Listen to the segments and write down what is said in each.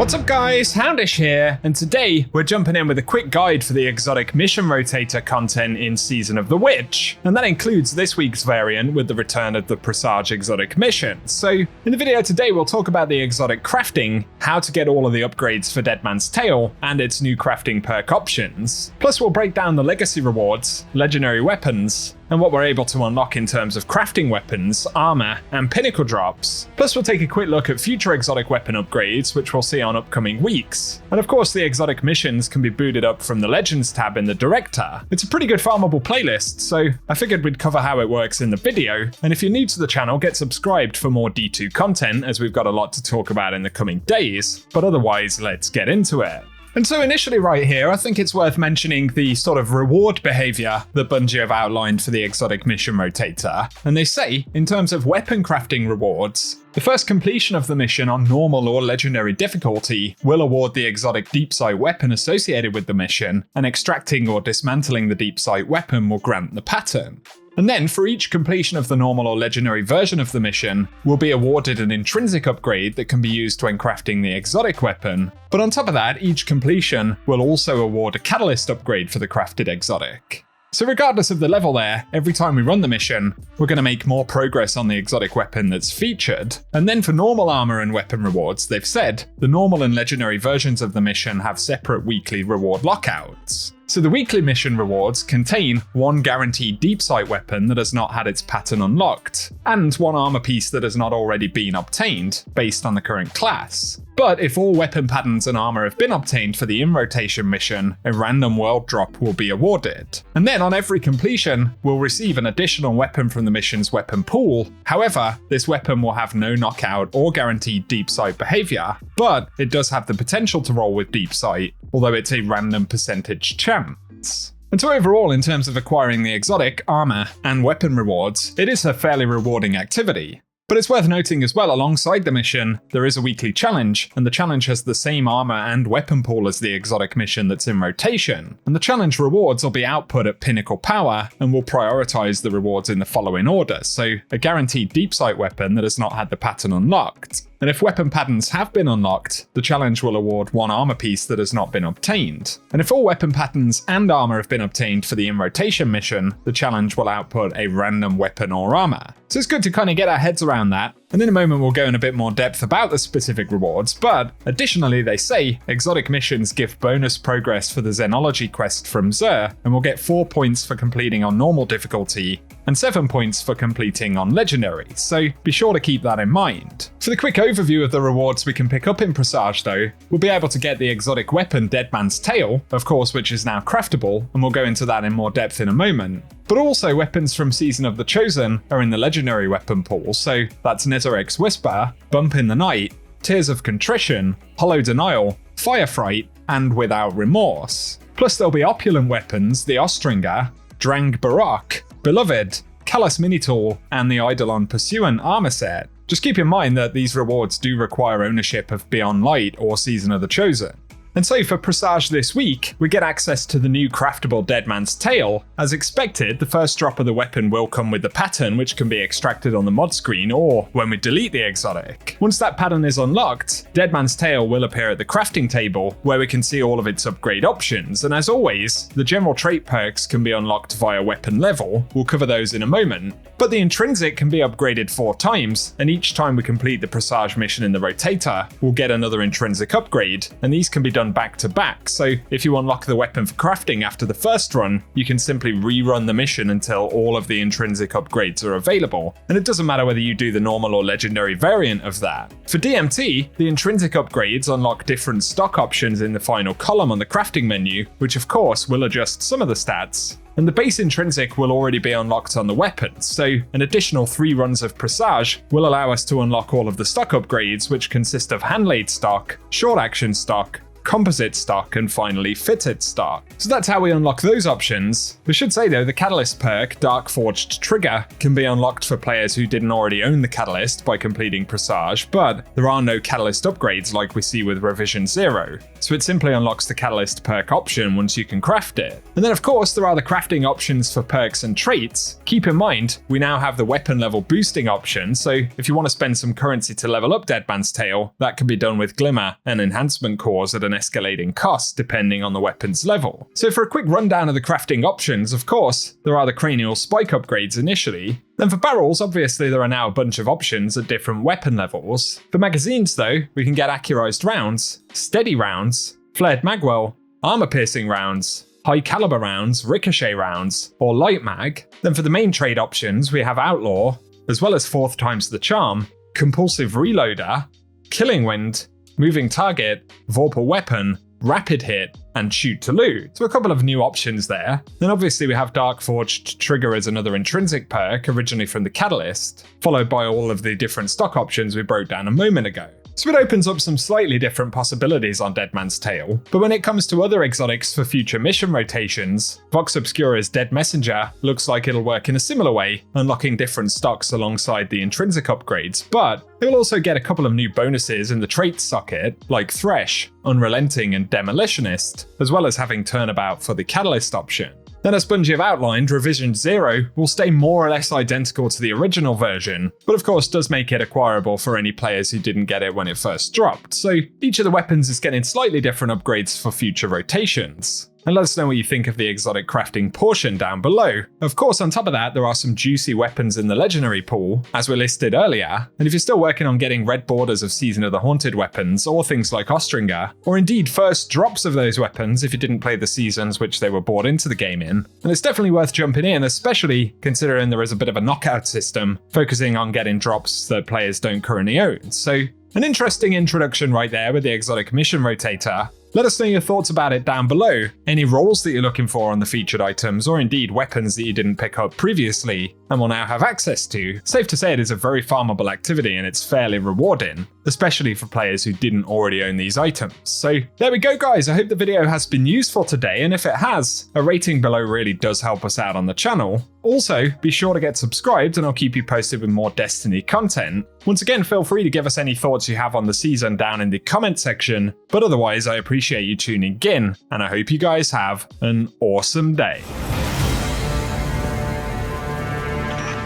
What's up guys, Houndish here, and today we're jumping in with a quick guide for the exotic mission rotator content in Season of the Witch, and that includes this week's variant with the return of the Presage exotic mission. So in the video today we'll talk about the exotic crafting, how to get all of the upgrades for Dead Man's Tale, and its new crafting perk options. Plus we'll break down the legacy rewards, legendary weapons, and what we're able to unlock in terms of crafting weapons, armor, and pinnacle drops. Plus we'll take a quick look at future exotic weapon upgrades, which we'll see on upcoming weeks. And of course the exotic missions can be booted up from the Legends tab in the Director. It's a pretty good farmable playlist, so I figured we'd cover how it works in the video, and if you're new to the channel, get subscribed for more D2 content, as we've got a lot to talk about in the coming days. But otherwise, let's get into it. And so initially right here, I think it's worth mentioning the sort of reward behavior that Bungie have outlined for the exotic mission rotator. And they say, in terms of weapon crafting rewards, the first completion of the mission on normal or legendary difficulty will award the exotic deep sight weapon associated with the mission, and extracting or dismantling the deep sight weapon will grant the pattern. And then, for each completion of the normal or legendary version of the mission, will be awarded an intrinsic upgrade that can be used when crafting the exotic weapon. But on top of that, each completion will also award a catalyst upgrade for the crafted exotic. So regardless of the level there, every time we run the mission, we're going to make more progress on the exotic weapon that's featured. And then for normal armor and weapon rewards, they've said the normal and legendary versions of the mission have separate weekly reward lockouts. So the weekly mission rewards contain one guaranteed deep sight weapon that has not had its pattern unlocked, and one armor piece that has not already been obtained based on the current class. But if all weapon patterns and armor have been obtained for the in-rotation mission, a random world drop will be awarded. And then on every completion, we'll receive an additional weapon from the mission's weapon pool. However, this weapon will have no knockout or guaranteed deep sight behavior, but it does have the potential to roll with deep sight, although it's a random percentage chance. And so overall, in terms of acquiring the exotic, armor, and weapon rewards, it is a fairly rewarding activity. But it's worth noting as well, alongside the mission, there is a weekly challenge, and the challenge has the same armor and weapon pool as the exotic mission that's in rotation. And the challenge rewards will be output at pinnacle power, and will prioritize the rewards in the following order. So a guaranteed deep sight weapon that has not had the pattern unlocked. And if weapon patterns have been unlocked, the challenge will award one armor piece that has not been obtained. And if all weapon patterns and armor have been obtained for the in-rotation mission, the challenge will output a random weapon or armor. So it's good to kind of get our heads around that. And in a moment we'll go in a bit more depth about the specific rewards, but additionally they say exotic missions give bonus progress for the Xenology quest from Xur, and we'll get 4 points for completing on normal difficulty, and 7 points for completing on legendary, so be sure to keep that in mind. For the quick overview of the rewards we can pick up in Presage though, we'll be able to get the exotic weapon Dead Man's Tale, of course, which is now craftable, and we'll go into that in more depth in a moment. But also weapons from Season of the Chosen are in the legendary weapon pool, so that's Nezarek's Whisper, Bump in the Night, Tears of Contrition, Hollow Denial, Fire Fright, and Without Remorse. Plus there'll be opulent weapons, the Ostringer, Drang Baroque, Beloved, Callous Minitool, and the Eidolon Pursuant armor set. Just keep in mind that these rewards do require ownership of Beyond Light or Season of the Chosen. And so for Presage this week, we get access to the new craftable Dead Man's Tale. As expected, the first drop of the weapon will come with the pattern, which can be extracted on the mod screen or when we delete the exotic. Once that pattern is unlocked, Dead Man's Tale will appear at the crafting table, where we can see all of its upgrade options. And as always, the general trait perks can be unlocked via weapon level. We'll cover those in a moment. But the Intrinsic can be upgraded 4 times, and each time we complete the Presage mission in the Rotator, we'll get another Intrinsic upgrade, and these can be done back to back. So if you unlock the weapon for crafting after the first run, you can simply rerun the mission until all of the Intrinsic upgrades are available. And it doesn't matter whether you do the normal or legendary variant of that. For DMT, the Intrinsic upgrades unlock different stock options in the final column on the crafting menu, which of course will adjust some of the stats. And the base Intrinsic will already be unlocked on the weapons, so an additional 3 runs of Presage will allow us to unlock all of the stock upgrades, which consist of Handlaid stock, Short Action stock, composite stock, and finally fitted stock. So that's how we unlock those options. We should say though, the Catalyst perk, Dark Forged Trigger, can be unlocked for players who didn't already own the Catalyst by completing Presage, but there are no Catalyst upgrades like we see with Revision 0. So it simply unlocks the Catalyst perk option once you can craft it. And then of course there are the crafting options for perks and traits. Keep in mind, we now have the weapon level boosting option, so if you want to spend some currency to level up Deadman's Tale, that can be done with Glimmer and enhancement cores at an escalating cost depending on the weapon's level. So for a quick rundown of the crafting options, of course, there are the cranial spike upgrades initially. Then for barrels, obviously there are now a bunch of options at different weapon levels. For magazines though, we can get accurized rounds, steady rounds, flared magwell, armor-piercing rounds, high caliber rounds, ricochet rounds, or light mag. Then for the main trade options, we have outlaw, as well as 4th times the charm, compulsive reloader, killing wind, moving target, vorpal weapon, rapid hit, and shoot to loot. So a couple of new options there. Then obviously we have Dark Forged Trigger as another intrinsic perk, originally from the Catalyst, followed by all of the different stock options we broke down a moment ago. So it opens up some slightly different possibilities on Deadman's Tale, but when it comes to other exotics for future mission rotations, Vox Obscura's Dead Messenger looks like it'll work in a similar way, unlocking different stocks alongside the intrinsic upgrades, but it will also get a couple of new bonuses in the traits socket, like Thresh, Unrelenting, and Demolitionist, as well as having Turnabout for the Catalyst option. Then as Bungie have outlined, Revision 0 will stay more or less identical to the original version, but of course does make it acquirable for any players who didn't get it when it first dropped, so each of the weapons is getting slightly different upgrades for future rotations. And let us know what you think of the exotic crafting portion down below. Of course, on top of that, there are some juicy weapons in the legendary pool, as we listed earlier, and if you're still working on getting red borders of Season of the Haunted weapons, or things like Ostringer, or indeed first drops of those weapons if you didn't play the seasons which they were brought into the game in, then it's definitely worth jumping in, especially considering there is a bit of a knockout system, focusing on getting drops that players don't currently own. So, an interesting introduction right there with the exotic mission rotator. Let us know your thoughts about it down below, any roles that you're looking for on the featured items, or indeed weapons that you didn't pick up previously and will now have access to. Safe to say it is a very farmable activity and it's fairly rewarding, especially for players who didn't already own these items. So there we go guys, I hope the video has been useful today, and if it has, a rating below really does help us out on the channel. Also, be sure to get subscribed and I'll keep you posted with more Destiny content. Once again, feel free to give us any thoughts you have on the season down in the comment section, but otherwise I appreciate you tuning in, and I hope you guys have an awesome day.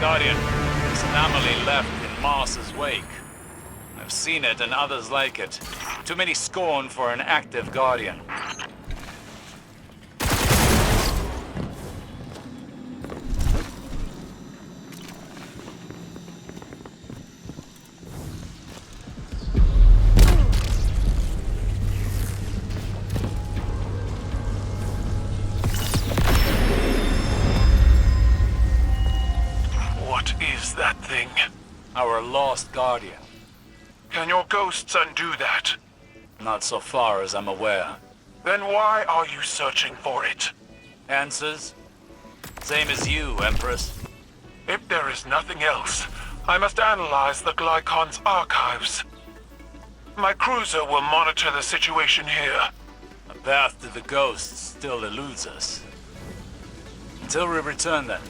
Guardian, this anomaly left in Mars's wake. I've seen it and others like it. Too many scorn for an active Guardian. What is that thing? Our lost Guardian. Can your ghosts undo that? Not so far as I'm aware. Then why are you searching for it? Answers? Same as you, Empress. If there is nothing else, I must analyze the Glycon's archives. My cruiser will monitor the situation here. A path to the ghosts still eludes us. Until we return then.